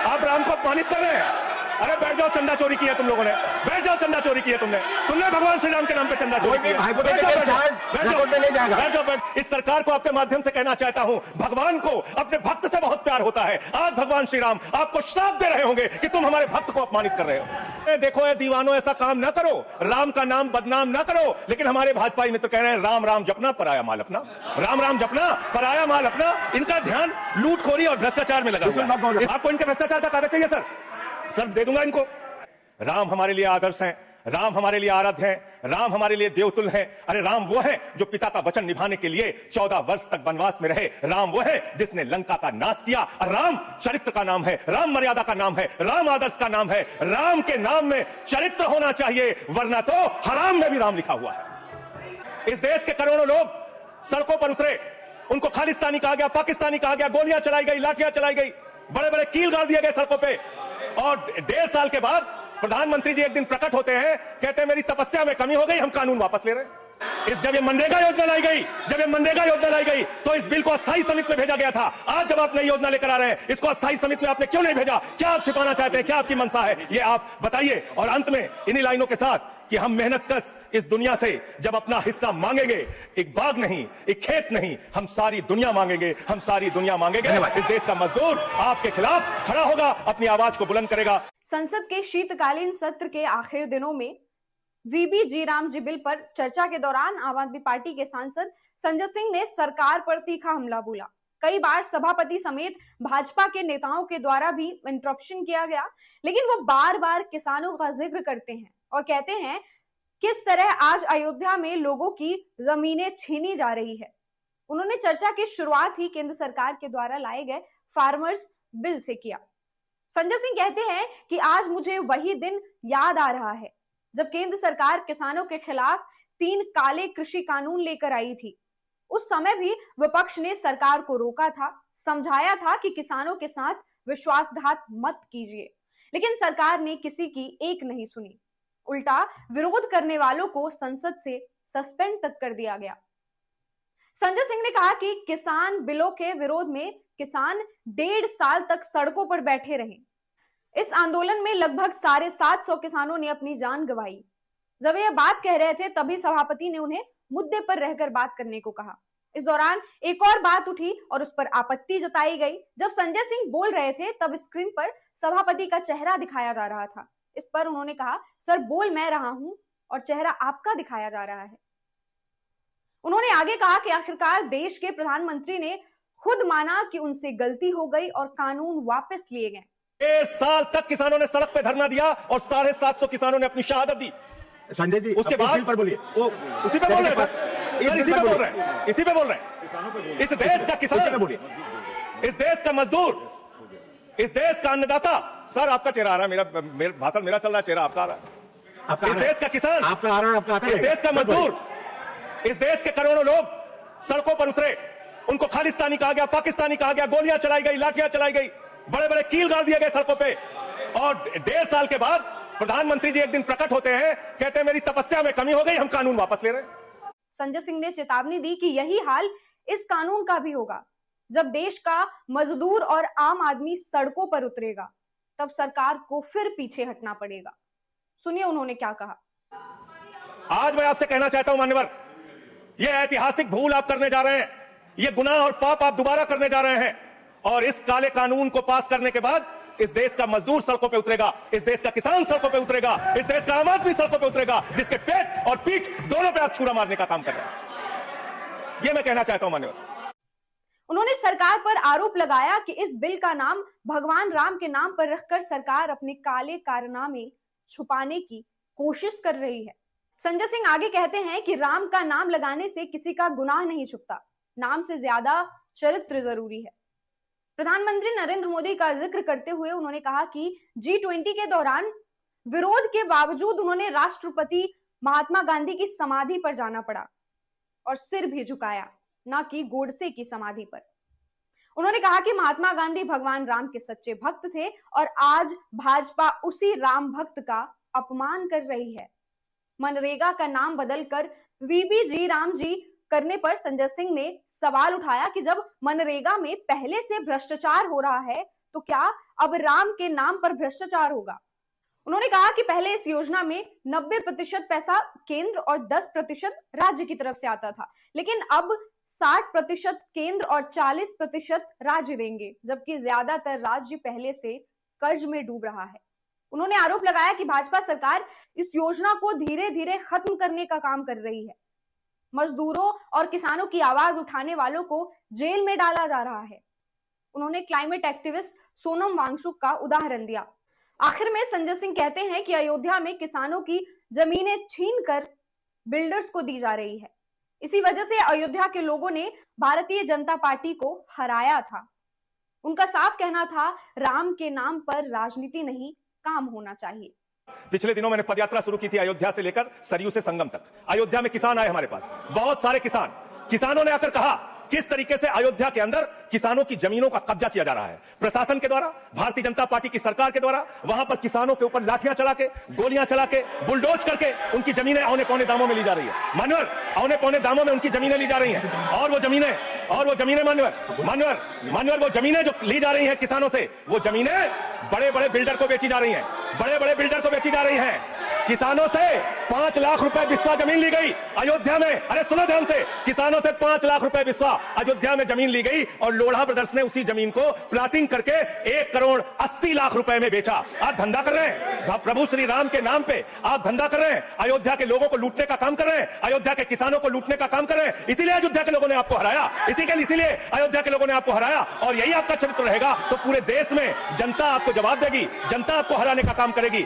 आप राम को अपमानित कर रहे हैं। अरे बैठ जाओ, चंदा चोरी की है तुम लोगों ने, बैठ जाओ, चंदा चोरी की है तुमने भगवान श्री राम के नाम पे चंदा चोरी की है। बैठ जाओ। इस सरकार को आपके माध्यम से कहना चाहता हूं, भगवान को अपने भक्त से बहुत प्यार होता है। आज भगवान श्री राम आपको श्राप दे रहे होंगे कि तुम हमारे भक्त को अपमानित कर रहे हो। देखो ये दीवानों, ऐसा काम ना करो, राम का नाम बदनाम ना करो। लेकिन हमारे भाजपाई मित्र कह रहे हैं राम राम जपना पराया माल अपना, राम राम जपना पराया माल अपना। इनका ध्यान लूटखोरी और भ्रष्टाचार में लगा हुआ है। आपको इनके भ्रष्टाचार का कागज चाहिए सर दे दूंगा इनको। राम हमारे लिए आदर्श हैं, राम हमारे लिए आराध्य हैं, राम हमारे लिए देवतुल्य हैं। अरे राम वो है जो पिता का वचन निभाने के लिए 14 वर्ष तक वनवास में रहे। राम वो है जिसने लंका का नाश किया। राम चरित्र का नाम है, राम मर्यादा का नाम है, राम आदर्श का नाम है। राम के नाम में चरित्र होना चाहिए, वरना तो हराम में भी राम लिखा हुआ है। इस देश के करोड़ों लोग सड़कों पर उतरे, उनको खालिस्तानी कहा गया, पाकिस्तानी कहा गया, गोलियां चलाई गई, लाठियां चलाई गई, बड़े बड़े कील गाड़ दिए गए सड़कों पे। और 1.5 साल के बाद प्रधानमंत्री जी एक दिन प्रकट होते हैं, कहते हैं मेरी तपस्या में कमी हो गई, हम कानून वापस ले रहे हैं। जब ये मनरेगा योजना लाई गई तो इस बिल को अस्थायी समिति में भेजा गया था। आज जब आप नई योजना लेकर आ रहे हैं, इसको अस्थायी समिति में आपने क्यों नहीं भेजा? क्या आप छिपाना चाहते हैं? क्या आपकी मंशा है? ये आप बताइए। और अंत में इन्हीं लाइनों के साथ कि हम मेहनत कश इस दुनिया से जब अपना हिस्सा मांगेंगे, एक बाग नहीं, एक खेत नहीं, हम सारी दुनिया मांगेंगे, हम सारी दुनिया मांगेंगे। इस देश का मजदूर आपके खिलाफ खड़ा होगा, अपनी आवाज को बुलंद करेगा। संसद के शीतकालीन सत्र के आखिर दिनों में वीबी जी राम जी बिल पर चर्चा के दौरान आम आदमी पार्टी के सांसद संजय सिंह ने सरकार पर तीखा हमला बोला। कई बार सभापति समेत भाजपा के नेताओं के द्वारा भी इंटरप्शन किया गया, लेकिन वो बार बार किसानों का जिक्र करते हैं और कहते हैं किस तरह आज अयोध्या में लोगों की जमीनें छीनी जा रही है। उन्होंने चर्चा की शुरुआत ही केंद्र सरकार के द्वारा लाए गए फार्मर्स बिल से किया। संजय सिंह कहते हैं कि आज मुझे वही दिन याद आ रहा है जब केंद्र सरकार किसानों के खिलाफ 3 काले कृषि कानून लेकर आई थी। उस समय भी विपक्ष ने सरकार को रोका था, समझाया था कि किसानों के साथ विश्वासघात मत कीजिए, लेकिन सरकार ने किसी की एक नहीं सुनी। उल्टा विरोध करने वालों को संसद से सस्पेंड तक कर दिया गया। संजय सिंह ने कहा कि किसान बिलों के विरोध में किसान 1.5 साल तक सड़कों पर बैठे रहे। इस आंदोलन में लगभग 750 किसानों ने अपनी जान गंवाई। जब ये बात कह रहे थे तभी सभापति ने उन्हें मुद्दे पर रहकर बात करने को कहा। इस दौरान एक और बात उठी और उस पर आपत्ति जताई गई। जब संजय सिंह बोल रहे थे तब स्क्रीन पर सभापति का चेहरा दिखाया जा रहा था। इस पर उन्होंने कहा, सर बोल मैं रहा हूं और चेहरा आपका दिखाया जा रहा है। उन्होंने आगे कहा कि आखिरकार देश के प्रधानमंत्री ने खुद माना कि उनसे गलती हो गई और कानून वापस लिए गए। 1.5 साल तक किसानों ने सड़क पे धरना दिया और 750 किसानों ने अपनी शहादत दी। संजय जी उसके बाद पर बोलिए, उसी पे बोल रहे हैं सर, इसी पे बोल रहे हैं। इस देश का किसान बोलिए, इस देश का मजदूर, इस देश का अन्नदाता। सर आपका चेहरा आ रहा है, मेरा भाषण मेरा चल रहा है, चेहरा आपका आ रहा है। इस देश का किसान आपका आ रहा है, आपका आता है। इस देश का मजदूर, इस देश के करोड़ों लोग सड़कों पर उतरे, उनको खालिस्तानी कहा गया, पाकिस्तानी कहा गया, गोलियां चलाई गई, लाठियां चलाई गई, बड़े बड़े कील गाड़ दिए गए सड़कों पे। और 1.5 साल के बाद प्रधानमंत्री जी एक दिन प्रकट होते हैं, कहते हैं मेरी तपस्या में कमी हो गई, हम कानून वापस ले रहे हैं। संजय सिंह ने चेतावनी दी कि यही हाल इस कानून का भी होगा। जब देश का मजदूर और आम आदमी सड़कों पर उतरेगा तब सरकार को फिर पीछे हटना पड़ेगा। सुनिए उन्होंने क्या कहा। आज मैं आपसे कहना चाहता हूं मान्यवर, यह ऐतिहासिक भूल आप करने जा रहे हैं, यह गुनाह और पाप आप दोबारा करने जा रहे हैं। और इस काले कानून को पास करने के बाद इस देश का मजदूर सड़कों पे उतरेगा, इस देश का किसान सड़कों पे उतरेगा, इस देश का आम आदमी सड़कों पे उतरेगा, जिसके पेट और पीठ दोनों पे आप छुरा मारने का काम कर रहे हैं। यह मैं कहना चाहता हूं मान्यवर। उन्होंने सरकार पर आरोप लगाया कि इस बिल का नाम भगवान राम के नाम पर रखकर सरकार अपने काले कारनामे छुपाने की कोशिश कर रही है। संजय सिंह आगे कहते हैं कि राम का नाम लगाने से किसी का गुनाह नहीं छुपता, नाम से ज्यादा चरित्र जरूरी है। प्रधानमंत्री नरेंद्र मोदी का जिक्र करते हुए उन्होंने कहा कि G20 के दौरान विरोध के बावजूद उन्होंने राष्ट्रपति महात्मा गांधी की समाधि पर जाना पड़ा और सिर भी झुकाया, न कि गोडसे की समाधि पर। उन्होंने कहा कि महात्मा गांधी भगवान राम के सच्चे भक्त थे और आज भाजपा उसी राम भक्त का अपमान कर रही है। मनरेगा का नाम बदलकर वीबी जी राम जी करने पर संजय सिंह ने सवाल उठाया कि जब मनरेगा में पहले से भ्रष्टाचार हो रहा है तो क्या अब राम के नाम पर भ्रष्टाचार होगा? उन्होंने कहा कि पहले इस योजना में 90% पैसा केंद्र और 10% राज्य की तरफ से आता था, लेकिन अब 60% केंद्र और 40% राज्य देंगे, जबकि ज्यादातर राज्य पहले से कर्ज में डूब रहा है। उन्होंने आरोप लगाया कि भाजपा सरकार इस योजना को धीरे धीरे खत्म करने का काम कर रही है। मजदूरों और किसानों की आवाज उठाने वालों को जेल में डाला जा रहा है। उन्होंने क्लाइमेट एक्टिविस्ट सोनम वांगचुक का उदाहरण दिया। आखिर में संजय सिंह कहते हैं कि अयोध्या में किसानों की जमीनें छीनकर बिल्डर्स को दी जा रही है। इसी वजह से अयोध्या के लोगों ने भारतीय जनता पार्टी को हराया था। उनका साफ कहना था, राम के नाम पर राजनीति नहीं, काम होना चाहिए। पिछले दिनों मैंने पदयात्रा शुरू की थी अयोध्या से लेकर सरयू से संगम तक। अयोध्या में किसान आए हमारे पास, बहुत सारे किसानों ने आकर कहा किस तरीके से अयोध्या के अंदर किसानों की जमीनों का कब्जा किया जा रहा है प्रशासन के द्वारा, भारतीय जनता पार्टी की सरकार के द्वारा। वहां पर किसानों के ऊपर लाठियां चला के, गोलियां चला के, बुलडोज करके उनकी जमीनें औने पौने दामों में ली जा रही है। मान्यवर, औने पौने दामों में उनकी जमीनें ली जा रही हैं। और वो जमीनें मान्यवर वो जमीनें जो ली जा रही हैं किसानों से, वो जमीनें बड़े बड़े बिल्डर को बेची जा रही हैं, बड़े बड़े बिल्डर को बेची जा रही हैं। किसानों से 5 लाख रुपए बिस्वा जमीन ली गई अयोध्या में। अरे सुनो ध्यान से, किसानों से 5 लाख रुपए बिस्वा अयोध्या में जमीन ली गई और लोढ़ा ब्रदर्स ने उसी जमीन को प्लाटिंग करके 1 करोड़ 80 लाख रुपए में बेचा। आप धंधा कर रहे हैं प्रभु श्री राम के नाम पे, आप धंधा कर रहे हैं, अयोध्या के लोगों को लूटने का काम कर रहे हैं, अयोध्या के किसानों को लूटने का काम कर रहे हैं। इसीलिए अयोध्या के लोगों ने आपको हराया, इसीलिए अयोध्या के लोगों ने आपको हराया। और यही आपका चरित्र रहेगा तो पूरे देश में जनता आपको जवाब देगी, जनता आपको हराने का काम करेगी।